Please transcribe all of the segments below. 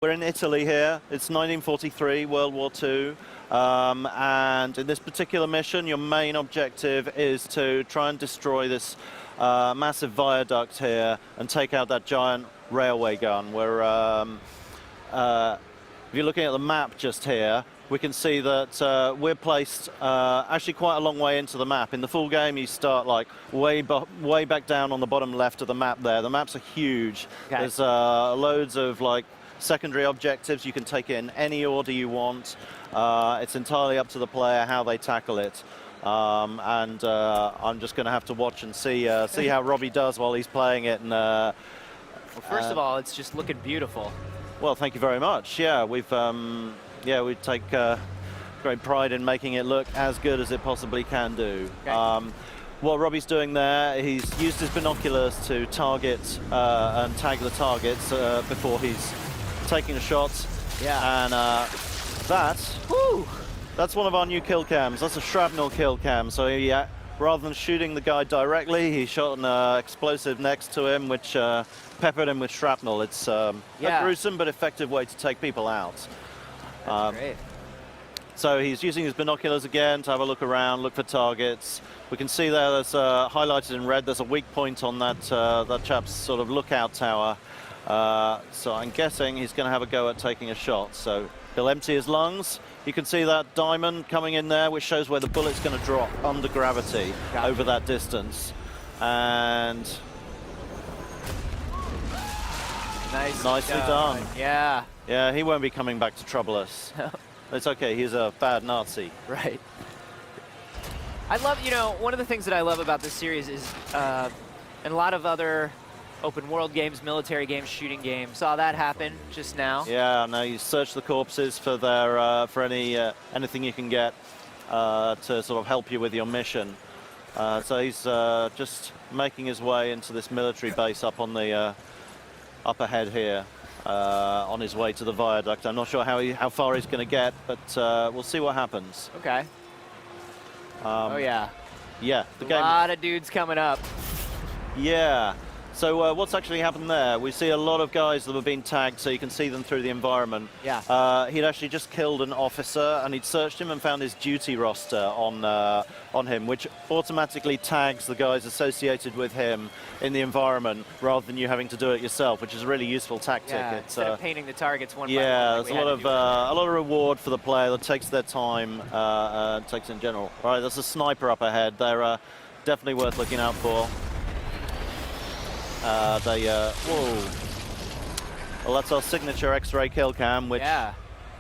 We're in Italy here. It's 1943, World War II. And in this particular mission, your main objective is to try and destroy this massive viaduct here and take out that giant railway gun. If you're looking at the map just here, we can see that we're placed actually quite a long way into the map. In the full game, you start like way back down on the bottom left of the map there. The maps are huge. Okay. There's loads of like secondary objectives. You can take it in any order you want. It's entirely up to the player how they tackle it. I'm just going to have to watch and see how Robbie does while he's playing it. And well, first of all, it's just looking beautiful. Well, thank you very much. Yeah, we take great pride in making it look as good as it possibly can do. Okay. What Robbie's doing there, he's used his binoculars to target and tag the targets before he's taking a shot. Yeah. And that's one of our new kill cams. That's a shrapnel kill cam. So rather than shooting the guy directly, he shot an explosive next to him, which peppered him with shrapnel. It's a gruesome but effective way to take people out. That's great. So he's using his binoculars again to have a look around, look for targets. We can see there's highlighted in red, there's a weak point on that chap's sort of lookout tower. So I'm guessing he's going to have a go at taking a shot. So he'll empty his lungs. You can see that diamond coming in there, which shows where the bullet's going to drop under gravity over that distance. And nicely done. Yeah. Yeah, he won't be coming back to trouble us. It's okay, he's a bad Nazi. Right. I love, one of the things that I love about this series is, and a lot of other open world games, military games, shooting games, saw that happen just now. Yeah, now you search the corpses for their for anything you can get to sort of help you with your mission. So he's just making his way into this military base up on the up ahead here. On his way to the viaduct. I'm not sure how far he's going to get, but we'll see what happens. Okay. Oh yeah. Yeah. A lot of dudes coming up. Yeah. So what's actually happened there? We see a lot of guys that have been tagged, so you can see them through the environment. Yeah. He'd actually just killed an officer, and he'd searched him and found his duty roster on him, which automatically tags the guys associated with him in the environment, rather than you having to do it yourself, which is a really useful tactic. Yeah, instead of painting the targets one by one. Yeah, there's a lot of reward for the player that takes their time, takes in general. All right, there's a sniper up ahead. They're definitely worth looking out for. Whoa. Well, that's our signature X-ray kill cam, which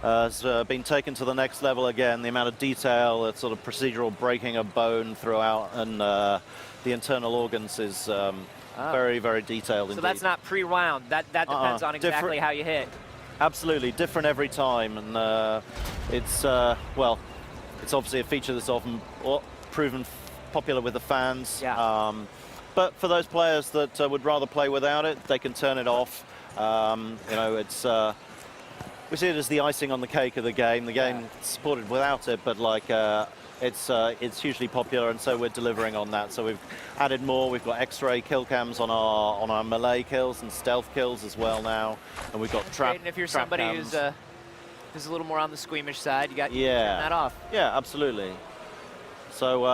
has been taken to the next level again. The amount of detail, that sort of procedural breaking of bone throughout, and the internal organs is very, very detailed indeed. So that's not pre-wound. That depends on exactly how you hit. Absolutely, different every time, and it's obviously a feature that's often proven popular with the fans. Yeah. But for those players that would rather play without it, they can turn it off. It's we see it as the icing on the cake of the game. The game is supported without it, but it's hugely popular, and so we're delivering on that. So we've added more. We've got X-ray kill cams on our melee kills and stealth kills as well now, and we've got trap. And if you're somebody who's a little more on the squeamish side, you got to turn that off. Yeah, absolutely. So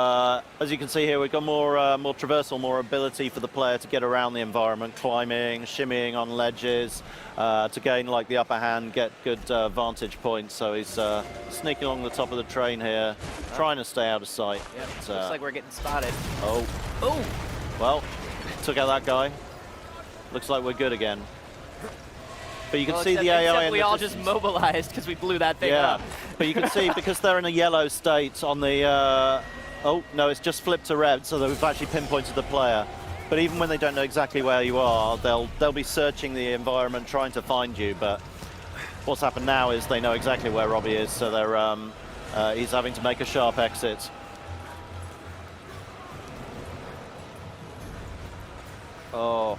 as you can see here, we've got more traversal, more ability for the player to get around the environment, climbing, shimmying on ledges, to gain like the upper hand, get good vantage points. So he's sneaking along the top of the train here, trying to stay out of sight. Yep. Looks like we're getting spotted. Oh. Well, took out that guy. Looks like we're good again. But you can see the AI in we all just mobilized because we blew that thing up. But you can see, because they're in a yellow state on the... oh, no, it's just flipped to red, so we've actually pinpointed the player. But even when they don't know exactly where you are, they'll be searching the environment, trying to find you. But what's happened now is they know exactly where Robbie is, so they're he's having to make a sharp exit. Oh.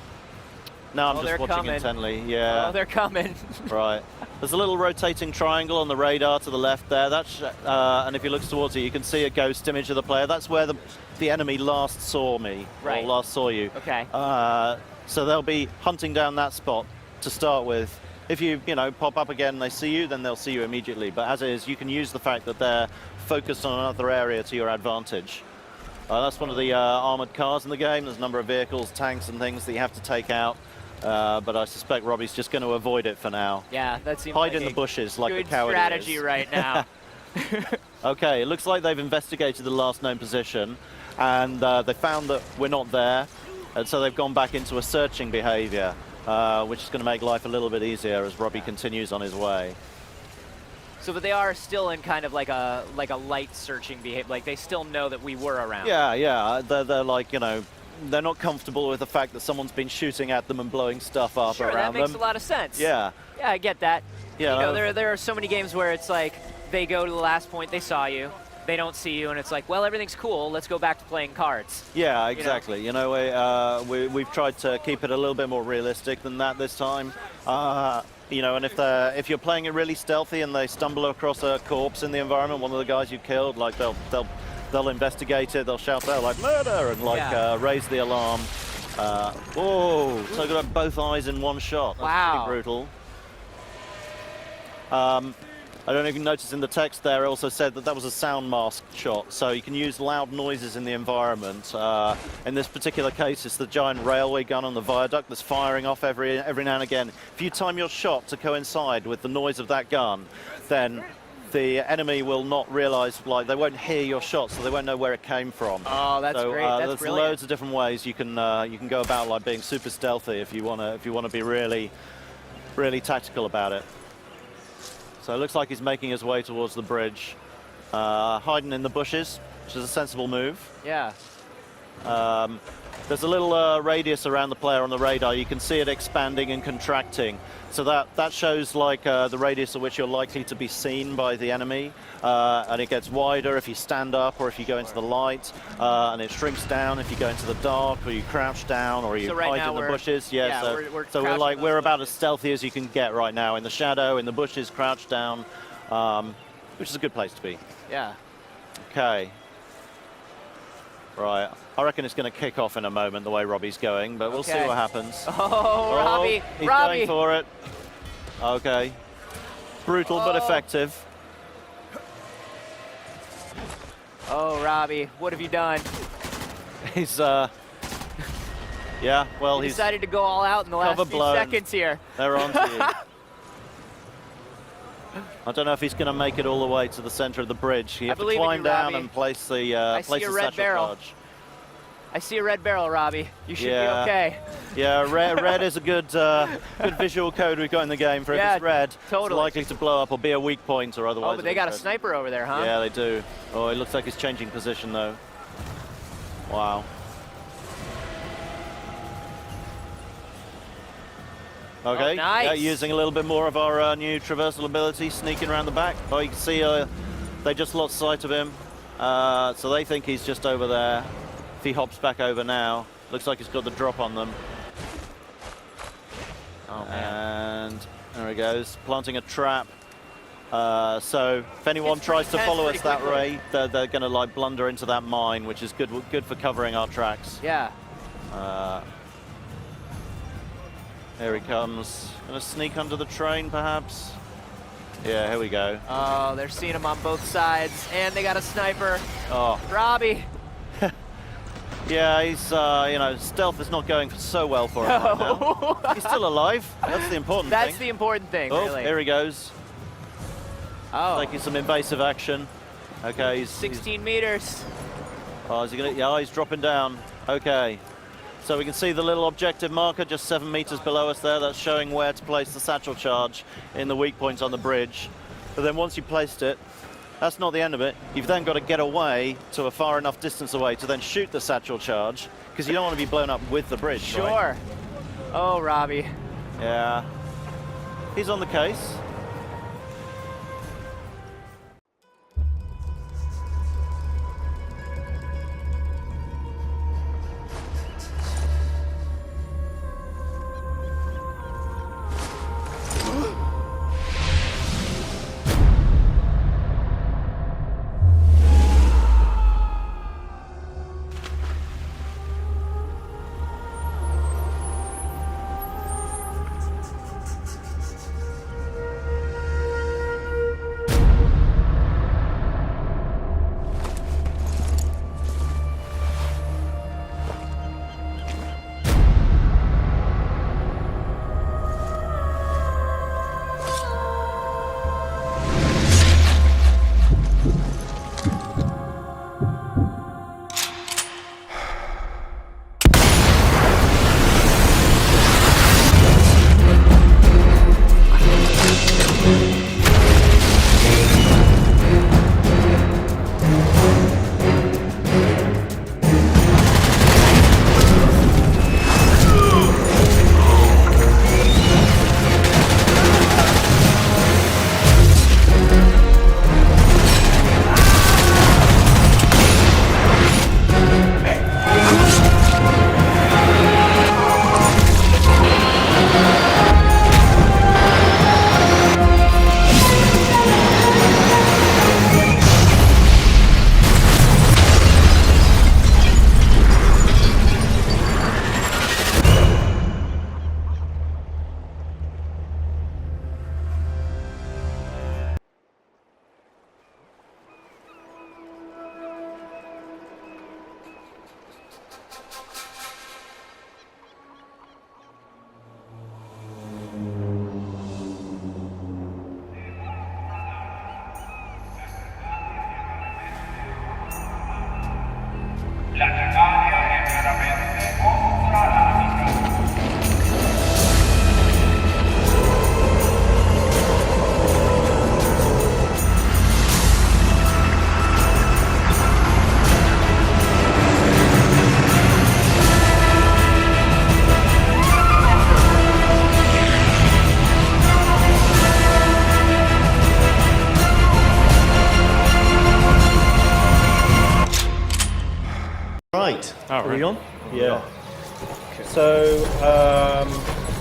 Now I'm just watching intently. Yeah. Oh, they're coming. Right. There's a little rotating triangle on the radar to the left there. That's and if you look towards it, you can see a ghost image of the player. That's where the enemy last saw me, or last saw you. Okay. So they'll be hunting down that spot to start with. If you pop up again and they see you, then they'll see you immediately. But as it is, you can use the fact that they're focused on another area to your advantage. That's one of the armored cars in the game. There's a number of vehicles, tanks and things that you have to take out. But I suspect Robbie's just going to avoid it for now. Yeah, that seems Hide like in the bushes like a good coward strategy is. right now. Okay, it looks like they've investigated the last known position, and they found that we're not there, and so they've gone back into a searching behavior, which is going to make life a little bit easier as Robbie continues on his way. So, but they are still in kind of like a light searching behavior. Like they still know that we were around. Yeah. They're like, they're not comfortable with the fact that someone's been shooting at them and blowing stuff up sure, around them. that makes a lot of sense. Yeah. Yeah, I get that. Yeah. There are so many games where it's like they go to the last point, they saw you, they don't see you, and it's like, well, everything's cool. Let's go back to playing cards. Yeah, exactly. We've tried to keep it a little bit more realistic than that this time. And if you're playing it really stealthy and they stumble across a corpse in the environment, one of the guys you killed, like they'll investigate it, they'll shout out like murder and raise the alarm. Whoa! So I got both eyes in one shot. That's pretty brutal. I don't know if you noticed in the text there, it also said that was a sound mask shot, so you can use loud noises in the environment. In this particular case, it's the giant railway gun on the viaduct that's firing off every now and again. If you time your shot to coincide with the noise of that gun, then the enemy will not realize, like, they won't hear your shot, so they won't know where it came from. Oh, that's great. That's there's brilliant. Loads of different ways you can go about, like, being super stealthy if you want to be really, really tactical about it. So it looks like he's making his way towards the bridge, hiding in the bushes, which is a sensible move. Yeah. There's a little radius around the player on the radar. You can see it expanding and contracting. So that shows like the radius at which you're likely to be seen by the enemy. And it gets wider if you stand up or if you go into the light. And it shrinks down if you go into the dark or you crouch down or you hide in the bushes. Yeah, so we're about as stealthy as you can get right now, in the shadow, in the bushes, crouched down, which is a good place to be. Yeah. Okay. Right, I reckon it's going to kick off in a moment the way Robbie's going, but we'll see what happens. Oh, Robbie! He's Robbie! going for it. Okay. Brutal but effective. Oh, Robbie, what have you done? He's, yeah, well, He decided to go all out in the last few seconds here. They're on to you. I don't know if he's going to make it all the way to the center of the bridge. You have to climb down and place the satchel charge. I see a red barrel, Robbie. You should be okay. Yeah, red is a good visual code we've got in the game for if it's red, it's likely to blow up or be a weak point or otherwise. Oh, but they got a sniper over there, huh? Yeah, they do. Oh, it looks like he's changing position though. Wow. Okay, nice. Using a little bit more of our new traversal ability, sneaking around the back. Oh, you can see they just lost sight of him. So they think he's just over there. If he hops back over now, looks like he's got the drop on them. Oh, man. And there he goes, planting a trap. So if anyone tries to follow us that way, they're going to like blunder into that mine, which is good for covering our tracks. Yeah. Here he comes. Gonna sneak under the train, perhaps? Yeah, here we go. Oh, they're seeing him on both sides, and they got a sniper. Oh. Robbie. Yeah, he's, stealth is not going so well for him right now. He's still alive. That's the important thing. That's the important thing, really. Here he goes. Oh. Taking some invasive action. Okay, he's 16 meters. Oh, is he gonna? Yeah, he's dropping down. Okay. So we can see the little objective marker just 7 meters below us there. That's showing where to place the satchel charge in the weak point on the bridge. But then once you placed it, that's not the end of it. You've then got to get away to a far enough distance away to then shoot the satchel charge, because you don't want to be blown up with the bridge. Sure. Right? Oh, Robbie. Yeah. He's on the case. right. Are we on? Yeah. So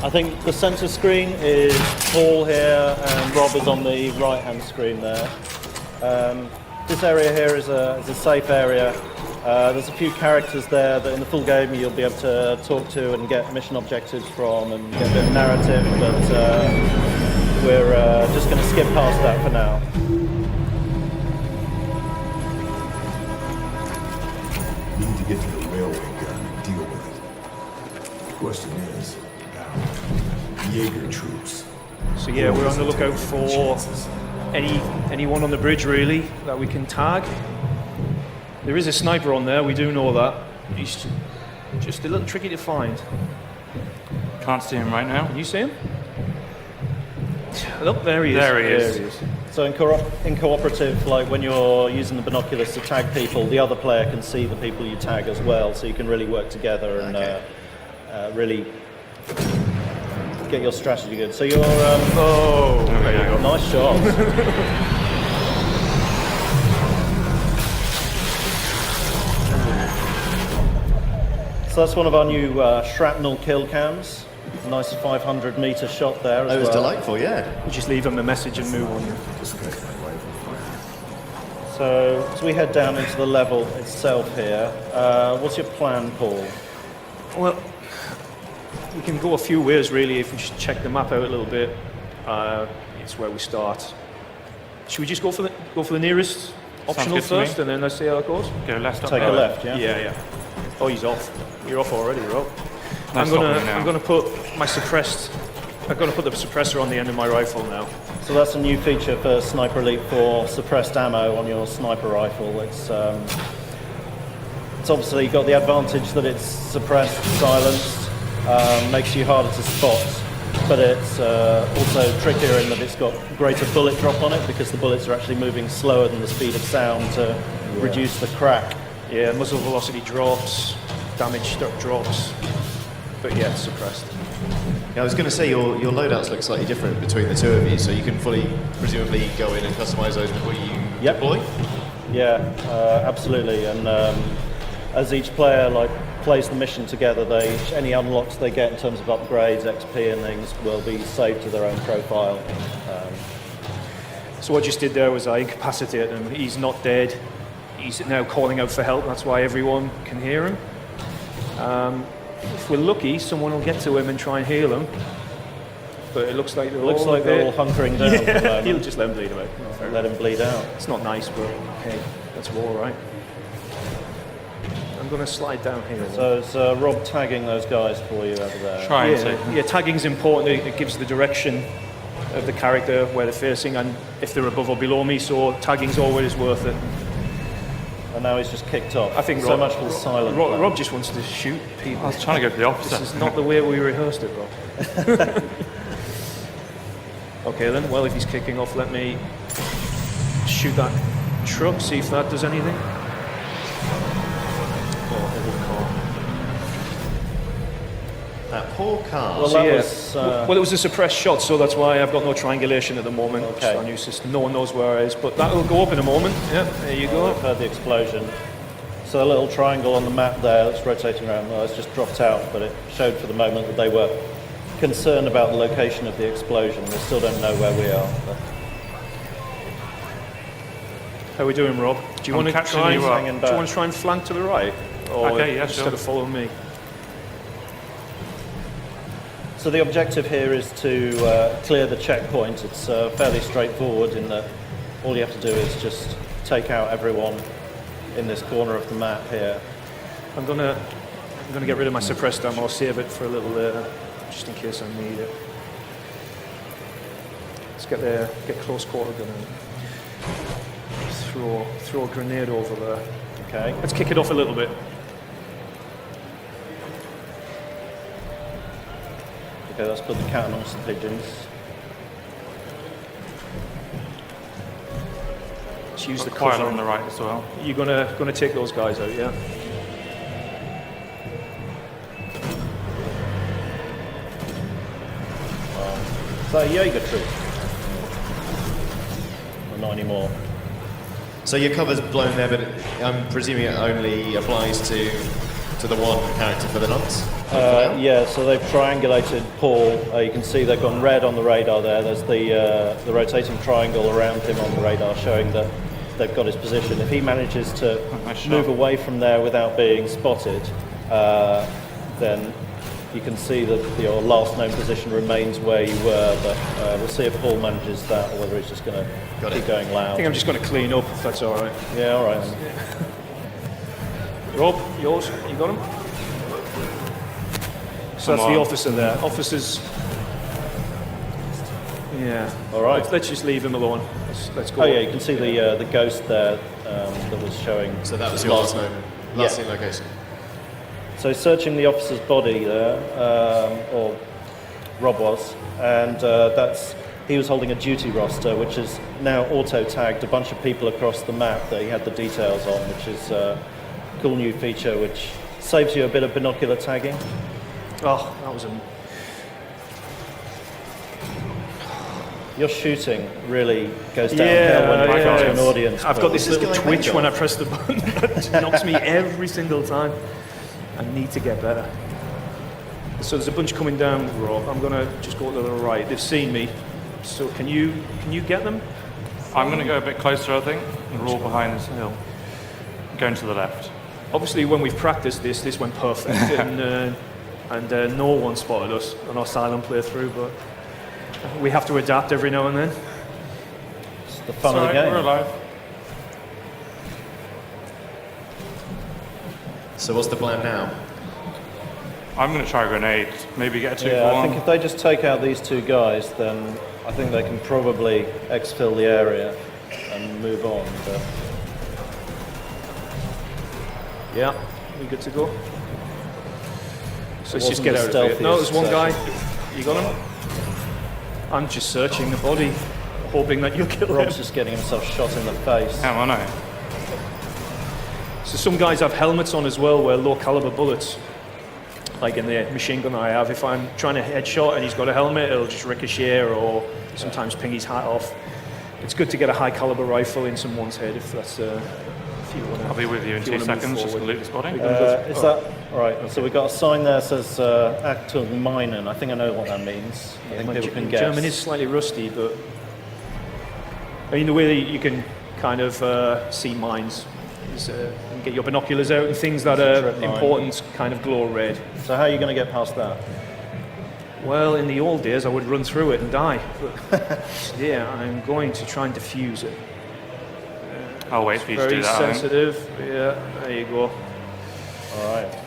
I think the center screen is Paul here, and Rob is on the right-hand screen there. This area here is a safe area. There's a few characters there that in the full game you'll be able to talk to and get mission objectives from and get a bit of narrative, but we're just going to skip past that for now. We need to get to the railway gun and deal with it. The question is, now, Jaeger troops. So yeah, we're on the lookout for anyone on the bridge really that we can tag. There is a sniper on there, we do know that. He's just a little tricky to find. Can't see him right now. Can you see him? Look, there he is. There he is. So in cooperative, like when you're using the binoculars to tag people, the other player can see the people you tag as well, so you can really work together and really get your strategy good. So you're... Oh, there you go. Nice shot. So that's one of our new shrapnel kill cams. Nice 500-meter shot there as well. That was delightful, yeah. You just leave him a message and move on. So as we head down into the level itself here, what's your plan, Paul? Well, we can go a few ways really if we just check the map out a little bit. It's where we start. Should we just go for the nearest optional good to me. first, and then let's see how it goes? Go left up Take there. a left, yeah? Yeah. Oh, he's off. You're off already, Rob. No, I'm gonna put the suppressor on the end of my rifle now. So that's a new feature for Sniper Elite 4, suppressed ammo on your sniper rifle. It's obviously got the advantage that it's suppressed, silenced, makes you harder to spot, but it's also trickier in that it's got greater bullet drop on it because the bullets are actually moving slower than the speed of sound to reduce the crack. Yeah, muzzle velocity drops, damage drops, but yeah, it's suppressed. Yeah, I was going to say your loadouts look slightly different between the two of you, so you can fully, presumably, go in and customize those before you deploy? Yeah, absolutely. And as each player plays the mission together, any unlocks they get in terms of upgrades, XP and things will be saved to their own profile. So what I just did there was I incapacitated him. He's not dead. He's now calling out for help. That's why everyone can hear him. If we're lucky, someone will get to him and try and heal him. But it looks like they're all hunkering down at the moment. He'll just let him bleed out. Let him bleed out. It's not nice, but hey, that's war, right? I'm going to slide down here. So it's Rob tagging those guys for you over there. Trying to. Yeah, tagging's important. It gives the direction of the character where they're facing and if they're above or below me, so tagging's always worth it. And now he's just kicked off. I think so much for the silent. Rob just wants to shoot people. I was trying to go for the opposite. This is not the way we rehearsed it, Rob. Okay then, well if he's kicking off, let me shoot that truck, see if that does anything. That poor car. Well, that was, well, it was a suppressed shot, so that's why I've got no triangulation at the moment. Okay. It's our new system. No one knows where it is, but that will go up in a moment. Yeah, there you go. I've heard the explosion. So a little triangle on the map there that's rotating around. Well, it's just dropped out, but it showed for the moment that they were concerned about the location of the explosion. They still don't know where we are. But How are we doing, Rob? Do you want to catching try? you up. Do you want to try and flank to the right, or Okay, yeah, instead sure. of following me? So the objective here is to clear the checkpoint. It's fairly straightforward in that all you have to do is just take out everyone in this corner of the map here. I'm gonna get rid of my suppressed ammo. I'll save it for a little later, just in case I need it. Let's get close quarter gun in. Throw a grenade over there. Okay. Let's kick it off a little bit. Okay, let's put the cat amongst the pigeons. Let's use the Quite cover. on the right as well. You're gonna take those guys out, yeah? Is that a Jaeger troop? Or not anymore. So your cover's blown there, but I'm presuming it only applies to the one character for the nonce? Yeah, so they've triangulated Paul. You can see they've gone red on the radar there. There's the rotating triangle around him on the radar showing that they've got his position. If he manages to move away from there without being spotted, then you can see that your last known position remains where you were, but we'll see if Paul manages that or whether he's just going to keep going loud. I think I'm just going to clean up, if that's all right. Yeah, all right then. Rob, yours? You got him? So that's the officer there. Officers. Yeah. All right. Let's just leave him alone. Let's go. Oh yeah, you can see the ghost there that was showing. So that was your last seen location. So searching the officer's body there, or Rob was, and he was holding a duty roster, which is now auto-tagged a bunch of people across the map that he had the details on, which is a cool new feature which saves you a bit of binocular tagging. Oh, that was a... Your shooting really goes downhill when you go to an audience. I've got this little twitch mango. when I press the button that knocks me every single time. I need to get better. So there's a bunch coming down, Rob. I'm going to just go to the right. They've seen me. So can you get them? I'm going to go a bit closer, I think, and roll behind this hill. Going to the left. Obviously, when we've practiced this went perfect, and no one spotted us on our silent playthrough, but we have to adapt every now and then. It's the fun of the game. We're alive. So what's the plan now? I'm going to try a grenade. Maybe get a 2 for Yeah, I 1. think if they just take out these two guys, then I think they can probably exfil the area and move on. But Yeah, we good to go? So let's just wasn't get the out of here. No, there's one guy. stealthiest You got him? I'm just searching the body, hoping that you'll kill Rob's him. just getting himself shot in the face. Yeah, I know. So some guys have helmets on as well, where low caliber bullets, like in the machine gun I have, if I'm trying to headshot and he's got a helmet, it'll just ricochet or sometimes ping his hat off. It's good to get a high caliber rifle in someone's head if that's if you want to. I'll be with you in 2 seconds, just to loot this body. Is that all right? So we've got a sign there that says Actul Minen. I think I know what that means. I think people can guess. German is slightly rusty, but I mean the way that you can kind of see mines is and get your binoculars out and things that are trip mine. important kind of glow red. So how are you going to get past that? Well, in the old days I would run through it and die. But yeah, I'm going to try and defuse it. I'll wait for you to Very do that. I think. sensitive. Yeah, there you go. All right.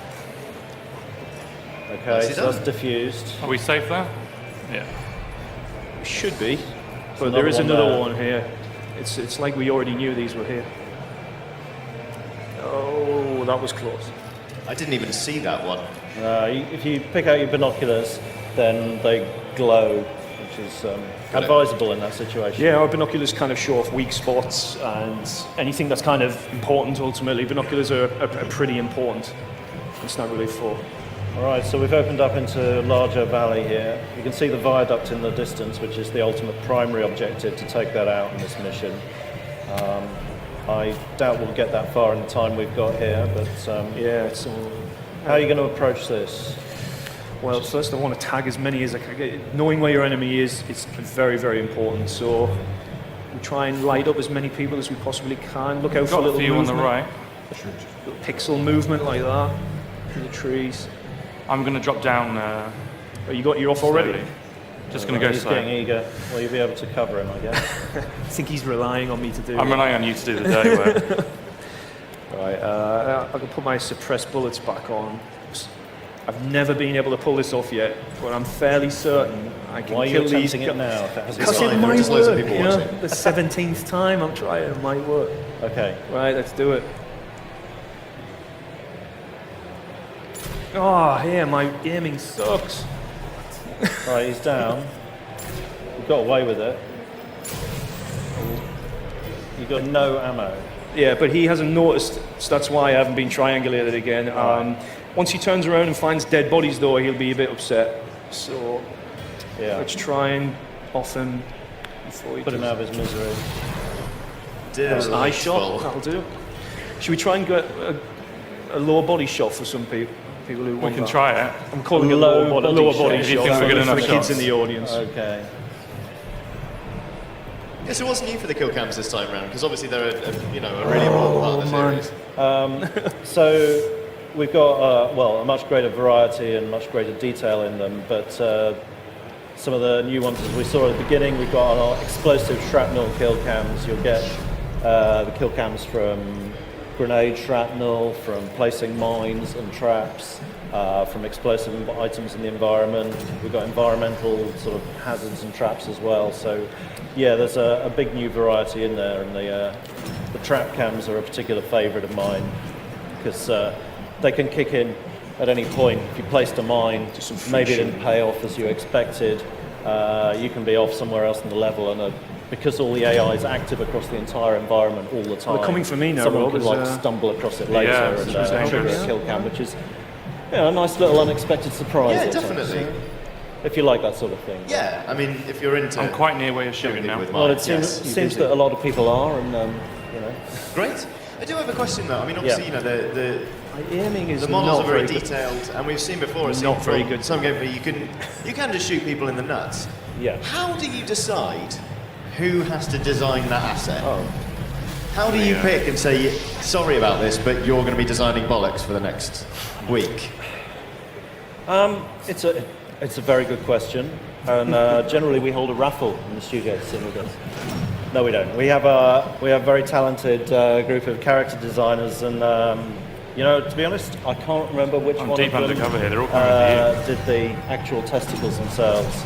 Okay, Nicely so done. that's diffused. Are we safe there? Yeah. It should be, but another there is one another there. one here. It's like we already knew these were here. Oh, that was close. I didn't even see that one. If you pick out your binoculars, then they glow, which is advisable in that situation. Yeah, our binoculars kind of show off weak spots and anything that's kind of important ultimately. Binoculars are pretty important. It's not really for. All right, so we've opened up into a larger valley here. You can see the viaduct in the distance, which is the ultimate primary objective to take that out in this mission. I doubt we'll get that far in the time we've got here, but Yeah, it's all. how are you going to approach this? Well, first I want to tag as many as I can get. Knowing where your enemy is very, very important. So we try and light up as many people as we possibly can. Look out for Got a little few on the movement, right. little pixel movement like that in the trees. I'm going to drop down. Oh, you're off already? slowly. Just going to go He's slow. getting eager. Will you be able to cover him, I guess? I think he's relying on me to do I'm it. relying on you to do the dirty work. Right, I can put my suppressed bullets back on. I've never been able to pull this off yet, but I'm fairly certain I can Why are you kill these. attempting it now? If it hasn't Because started? it There are might just loads of work, people you know? watching. The 17th time I'm trying, it might work. Okay. Right, let's do it. Oh, yeah, my aiming sucks. All right, he's down. You got away with it. You got no ammo. Yeah, but he hasn't noticed, so that's why I haven't been triangulated again. Once he turns around and finds dead bodies, though, he'll be a bit upset. So Yeah. let's try and off him before he Put him does. out of his misery. eye shot, that'll do. Should we try and get a lower body shot for some people? People who We want can that? try it. I'm calling it lower body If you shot think we're for good the enough kids shots. in the audience. Okay. Yeah, so what's new for the kill cams this time around? Because obviously they're a really important part of the series. So we've got a much greater variety and much greater detail in them, but some of the new ones, as we saw at the beginning, we've got our explosive shrapnel kill cams. You'll get the kill cams from grenade shrapnel, from placing mines and traps, from explosive items in the environment. We've got environmental sort of hazards and traps as well. So yeah, there's a big new variety in there, and the trap cams are a particular favourite of mine because they can kick in at any point. If you placed a mine, maybe it didn't pay off as you expected, you can be off somewhere else in the level, and because all the AI is active across the entire environment all the time, They're coming for me now, someone Rob, can as, stumble across it later Yeah, and it's trigger dangerous. a kill cam, which is a nice little unexpected surprise. Yeah, at times, definitely. if you like that sort of thing. Yeah, I mean, if you're into... I'm quite near where you're shooting now. with Well, mines, it seems that a lot of people are, and Great. I do have a question though. I mean, obviously, the Aiming is the models not are very good. detailed, and we've seen before. It's Not very good. Some games where you can just shoot people in the nuts. yeah. How do you decide who has to design that asset? Oh. How do you pick and say, sorry about this, but you're going to be designing bollocks for the next week? It's a very good question, and generally we hold a raffle in the studio to see who does. No, we don't. We have a very talented group of character designers, and to be honest, I can't remember which I'm one deep of them undercover here. They're all coming did the actual testicles themselves.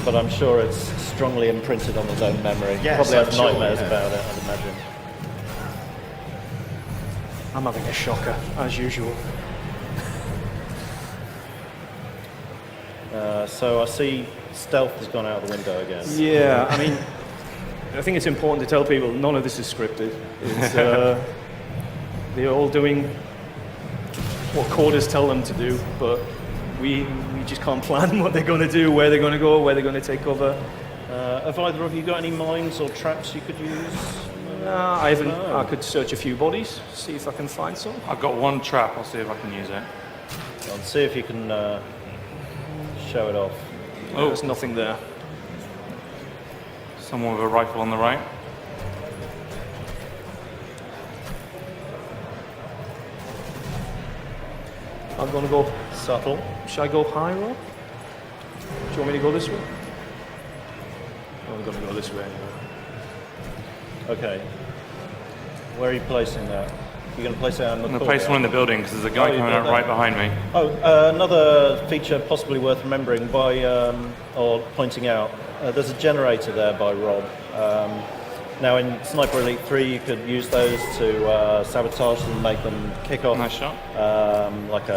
But I'm sure it's strongly imprinted on his own memory. Yes, Probably I'm has sure, nightmares yeah. about it, I'd imagine. I'm having a shocker, as usual. So I see stealth has gone out the window again. Yeah, I mean, I think it's important to tell people none of this is scripted. It's, they're all doing what coders tell them to do, but we just can't plan what they're going to do, where they're going to go, where they're going to take cover. Have either of you got any mines or traps you could use? I haven't. No. I could search a few bodies, see if I can find some. I've got one trap. I'll see if I can use it. I'll see if you can show it off. Oh, There's nothing there. someone with a rifle on the right. I'm going to go. Subtle. Should I go high, Rob? Do you want me to go this way? I'm going to go this way anyway. Okay. Where are you placing that? You're going to place it on the I'm going to place one in the building because there's a guy Oh, you coming got out that. right behind me. Oh, another feature possibly worth remembering by or pointing out. There's a generator there by Rob. Now in Sniper Elite 3 you could use those to sabotage them and make them kick off Nice shot. like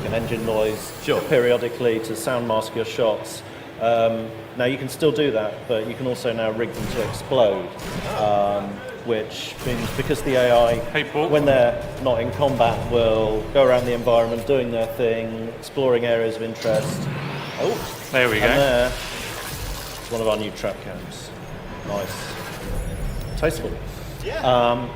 an engine noise periodically to sound mask your shots. Now you can still do that, but you can also now rig them to explode, which means because the AI, Hey, Paul. when they're not in combat, will go around the environment doing their thing, exploring areas of interest. Oh, There we go. and there's one of our new trap cams. Nice. Tasteful. Yeah.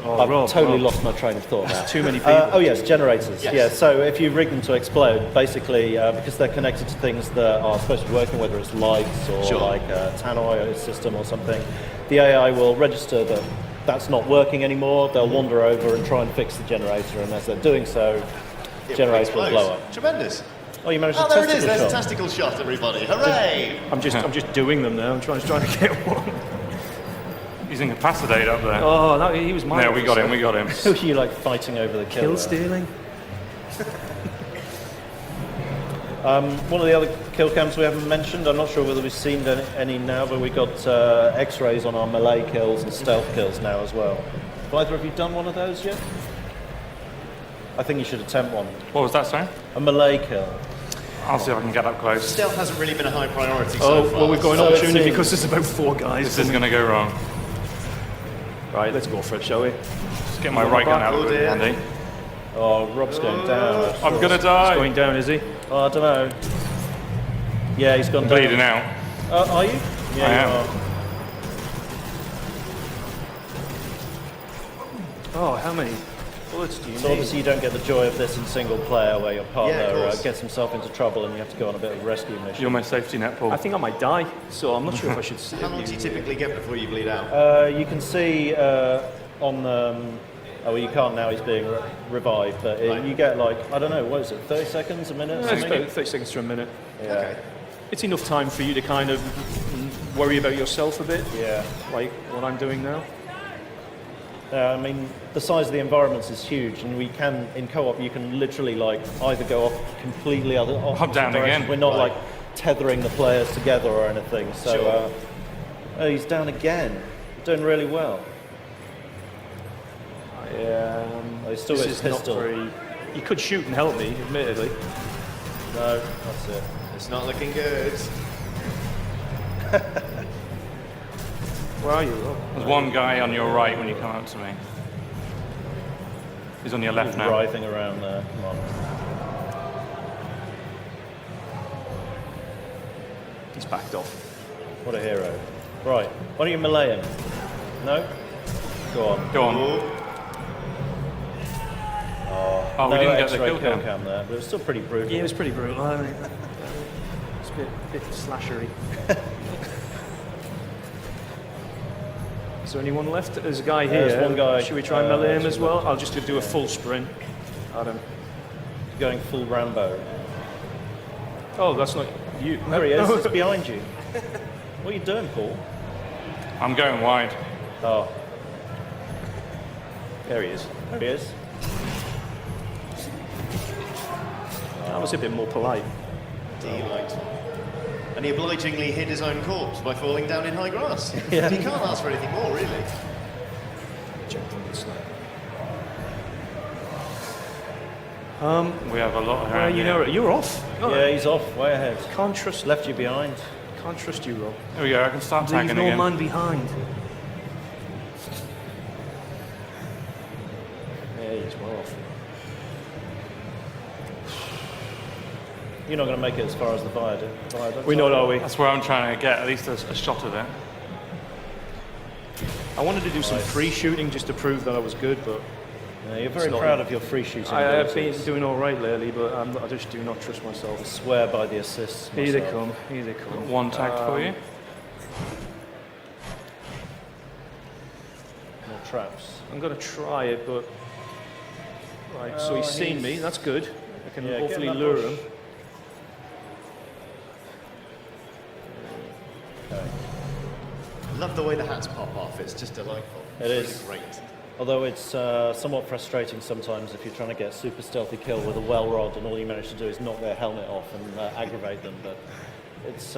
I've Rob, totally Rob. lost my train of thought now. Too many people. Oh yes, generators. Yes. Yeah, so if you rig them to explode, basically because they're connected to things that are supposed to be working, whether it's lights or like a tannoy system or something, the AI will register that that's not working anymore. They'll wander over and try and fix the generator, and as they're doing so, the generator will blow up. Tremendous. Oh, you managed Oh, a there it is. testicle There's a shot. testicle shot, everybody. Hooray! I'm just doing them now. I'm trying to get one. He's incapacitated up there. Oh, no, he was mine. There, we got him. We got him. Who are you like fighting over the kill? Kill there? stealing. One of the other kill cams we haven't mentioned, I'm not sure whether we've seen any now, but we've got X-rays on our melee kills and stealth kills now as well. Have either of you done one of those yet? I think you should attempt one. What was that, sorry? A melee kill. I'll see if I can get up close. Stealth hasn't really been a high priority so Oh, far. well, we've got an So it opportunity seems- because there's about 4 guys. This is going to go wrong. Right, let's go for it, shall we? Just get my right gun out of it, Andy. Oh, Rob's going down. I'm going to He's die. going down, is he? Oh, I don't know. Yeah, he's gone I'm down. bleeding out. Are you? Yeah, I you am. are. Oh, how many bullets do you So need? obviously you don't get the joy of this in single player where your Yeah, of partner course. gets himself into trouble and you have to go on a bit of a rescue mission. You're my safety net, Paul. I think I might die, so I'm not sure if I should see How long do you typically get before you bleed out? You can see on oh, well, you can't now, he's being revived, but Right. you get like, I don't know, what is it, 30 seconds, a minute? It's something? about 30 seconds to a minute. Yeah. Okay. It's enough time for you to kind of worry about yourself a bit, Yeah. like what I'm doing now. I mean, the size of the environments is huge, and we can, in co-op, you can literally like either go off completely opposite down direction. again. We're not Right. like tethering the players together or anything. So, Sure. oh, he's down again. Doing really well. Oh, he's still got This his is not pistol. very... You could shoot and help me, admittedly. No, that's it. It's not looking good. Where are you? Oh. There's one guy on your right when you come up to me. He's on your left He's now. writhing around there. Come on. He's backed off. What a hero. Right. Why don't you melee him? No? Go on. Go on. Oh, we No didn't get the X-ray kill cam. there, but it was still pretty brutal. Yeah, it was pretty brutal. I mean, it's a bit slashery. Is there anyone left? There's a guy here. There's one guy, Should we try and melee him as actually well? I'll just do a full sprint at him. Going full Rambo. Oh, that's not you. There he is. It's behind you. What are you doing, Paul? I'm going wide. Oh, There he is. there he is. That was a bit more polite. Delight. And he obligingly hid his own corpse by falling down in high grass. Yeah. You can't ask for anything more, really. We have a lot Well, around you here. know, you're off. Yeah, he's off, way ahead. Can't trust, Left you behind. can't trust you, Rob. Here we go, I can start Leave tagging no again. man behind. Yeah, he's well off. You're not going to make it as far as the viaduct. We're not, are we? That's where I'm trying to get at least a shot of it. I wanted to do some free shooting just to prove that I was good, but Yeah, you're very It's not- proud of your free shooting. I have been abilities. doing all right lately, but I just do not trust myself. I swear by the assists. Here they myself. come, here they come. One tagged for you. More traps. I'm going to try it, but... Right, so he's seen me, that's good. I can Yeah, get hopefully in that lure bush. him. Okay. Love the way the hats pop off. It's just delightful. It It's is. really great. Although it's somewhat frustrating sometimes if you're trying to get a super stealthy kill with a well rod and all you manage to do is knock their helmet off and aggravate them. But it's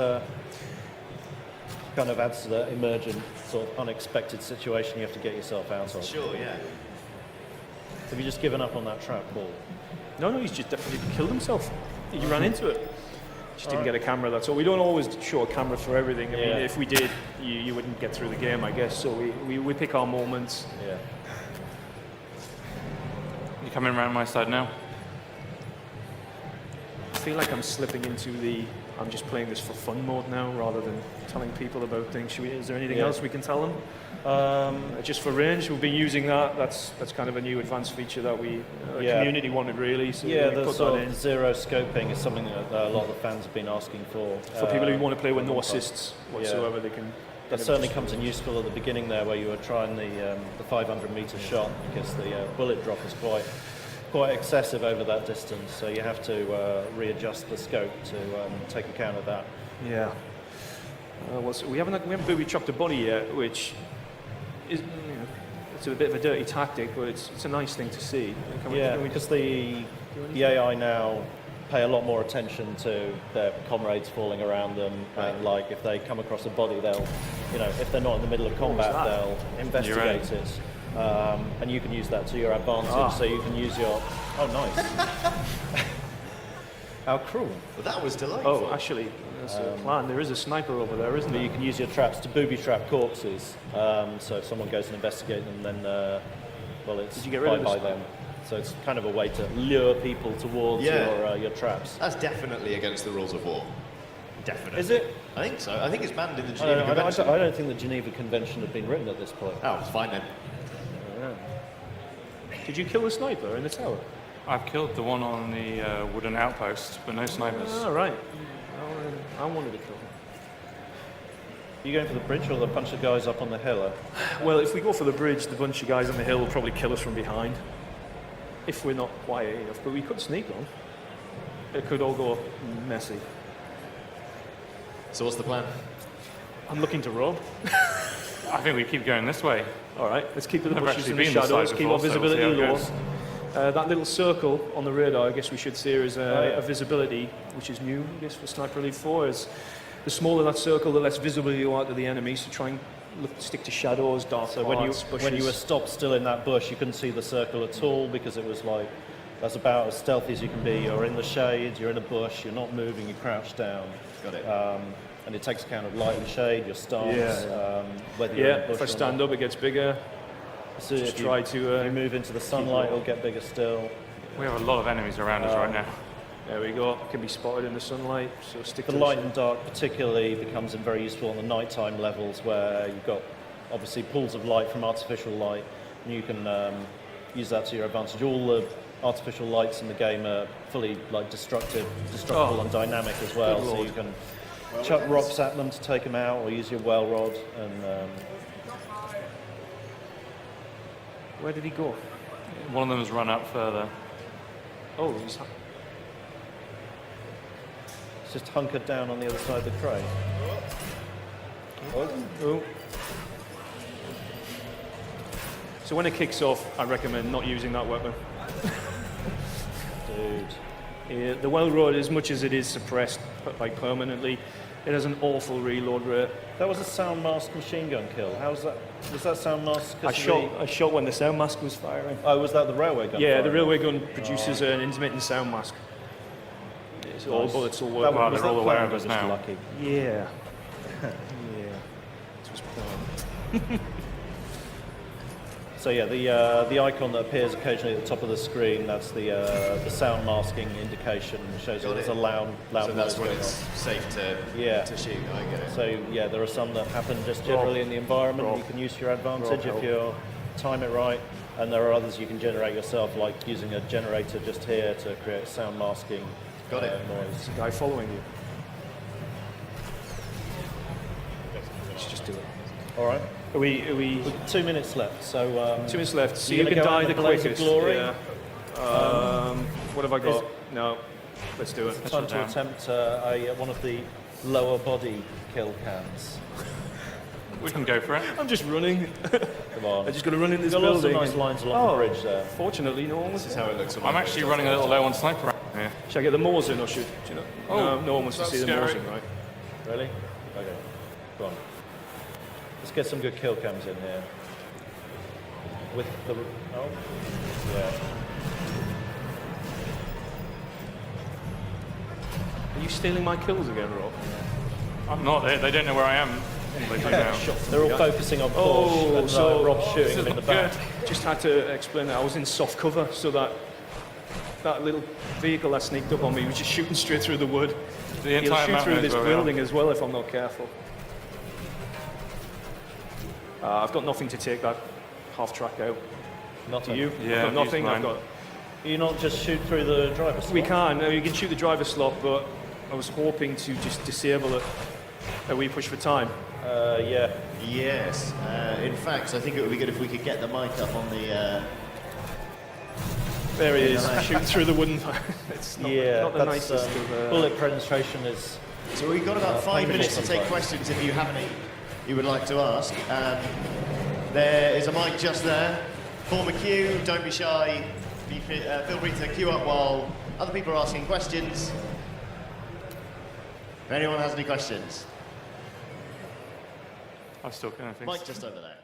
kind of adds to the emergent sort of unexpected situation you have to get yourself out of. Sure, yeah. Have you just given up on that trap, Paul? No, he's just definitely killed himself. He ran into it. Just didn't get a camera, that's all. We don't always show a camera for everything. I mean, Yeah. if we did, you wouldn't get through the game, I guess. So we pick our moments. Yeah. You coming around my side now? I feel like I'm slipping into I'm just playing this for fun mode now, rather than telling people about things. Is there anything Yeah. else we can tell them? Just for range, we'll be using that. That's kind of a new advanced feature that the Yeah. community wanted, really. So Yeah, we the put sort that in. of zero scoping is something that a lot of the fans have been asking for. For people who want to play with no on assists whatsoever, they can... That certainly comes in useful at the beginning there, where you were trying the 500-meter shot, because the bullet drop is quite excessive over that distance. So you have to readjust the scope to take account of that. Yeah. We haven't booby chopped a body yet, which is it's a bit of a dirty tactic, but it's a nice thing to see. Can we Because the AI now pay a lot more attention to their comrades falling around them, and like if they come across a body, they'll, if they're not in the middle of combat, that? they'll investigate it, and you can use that to your advantage. So you can use your nice. How cruel. Well, that was delightful. Oh, actually, that's a plan. There is a sniper over there, isn't But there? you can use your traps to booby trap corpses. So if someone goes and investigate them, then it's Did you get rid of bye this? them. So it's kind of a way to lure people towards Yeah. your traps. That's definitely against the rules of war. Definitely. Is it? I think so. I think it's banned in the I Geneva don't, Convention. I don't think the Geneva Convention had been written at this point. Oh, it's fine then. Did you kill the sniper in the tower? I've killed the one on the wooden outpost, but no snipers. Oh, right. I wanted to kill him. Are you going for the bridge or the bunch of guys up on the hill? Well, if we go for the bridge, the bunch of guys on the hill will probably kill us from behind. If we're not quiet enough, but we could sneak on. It could all go messy. So what's the plan? I'm looking to rob. I think we keep going this way. All right, let's keep the Never bushes actually and the been this shadows, side keep our before, so we'll see visibility how it low. goes. That little circle on the radar, I guess we should see is a visibility, which is new, I guess, for Sniper Elite 4. Is the smaller that circle, the less visibility you are to the enemy, so try and stick to shadows, dark So parts, when you were stopped still in that bush, you couldn't see the circle at all because it was like, that's about as stealthy as you can be. You're in the shade, you're in a bush, you're not moving, you crouch down. Got it. And it takes account of light and shade, your stance, whether you're in a Yeah, bush if I or stand not. up, it gets bigger. So Just if try you to move into the sunlight, it'll get bigger still. We have a lot of enemies around us right now. There we go. Can be spotted in the sunlight, so stick The to light and dark particularly becomes very useful on the nighttime levels where you've got obviously pools of light from artificial light, and you can use that to your advantage. All the artificial lights in the game are fully like destructible and dynamic as well, Good so lord. you can chuck rocks at them to take them out, or use your well rod. And Where did he go? One of them has run up further. Oh, he's it's just hunkered down on the other side of the crate. Oh. So when it kicks off, I recommend not using that weapon. Dude. Yeah, the well rod, as much as it is suppressed like permanently, it has an awful reload rate. That was a sound mask machine gun kill. How's that? Was that sound mask? 'cause I shot when the sound mask was firing. Oh, was that the railway gun? Yeah, the firing? railway gun produces an intermittent sound mask. It's all Nice. bullets will That work. Wow, was they're all that aware planned of us or just now. lucky? Yeah. Yeah. This was planned. So yeah, the icon that appears occasionally at the top of the screen, that's the sound masking indication. It shows that there's a loud So noise that's when going it's on. safe to shoot. I get it. So yeah, there are some that happen just generally in the environment. You can use to your advantage if you time it right, and there are others you can generate yourself, like using a generator just here to create sound masking Got it. noise. Guy following you. Let's just do it. All right, Are we 2 minutes left. So 2 minutes left. So you you gonna can go out die in the the blaze of quickest. glory? Yeah. What have I got? No. Let's do it. time to down. attempt one of the lower body kill cams. We can go for it. I'm just running. Come on. I just got to run in this You've got lots of building. nice lines along the bridge there. Fortunately, no one was. This is how it looks. I'm actually running a little low on sniper rounds here. Should I get the Moors in or should you know? Oh, no, no one wants to that's see the Moors scary. in, right? Really? Okay. Go on. Let's get some good kill cams in here. With the... Oh. Yeah. Are you stealing my kills again, Rob? I'm not. They don't know where I am. They do now. They're all focusing on Oh, Porsche and so- Rob's shooting them in the back. Just had to explain that I was in soft cover, so that little vehicle that sneaked up on me was just shooting straight through the wood. The He'll entire shoot map through knows this where we are. building as well if I'm not careful. I've got nothing to take that half track out. Nothing. Do you? Yeah, I've got nothing. use I've mine. got. You not just shoot through the driver's slot? We can. You can shoot the driver slot, but I was hoping to just disable it. Are we push for time? Yeah. Yes. In fact, I think it would be good if we could get the mic up on the. There he is, shooting through the wooden. It's not, Yeah, not the that's, nicest of. bullet penetration is... So we've got about 5 painful minutes to take sometimes. questions if you have any you would like to ask. There is a mic just there. Form a queue. Don't be shy. Feel free to queue up while other people are asking questions. If anyone has any questions, I'm still going to think. mic just over there.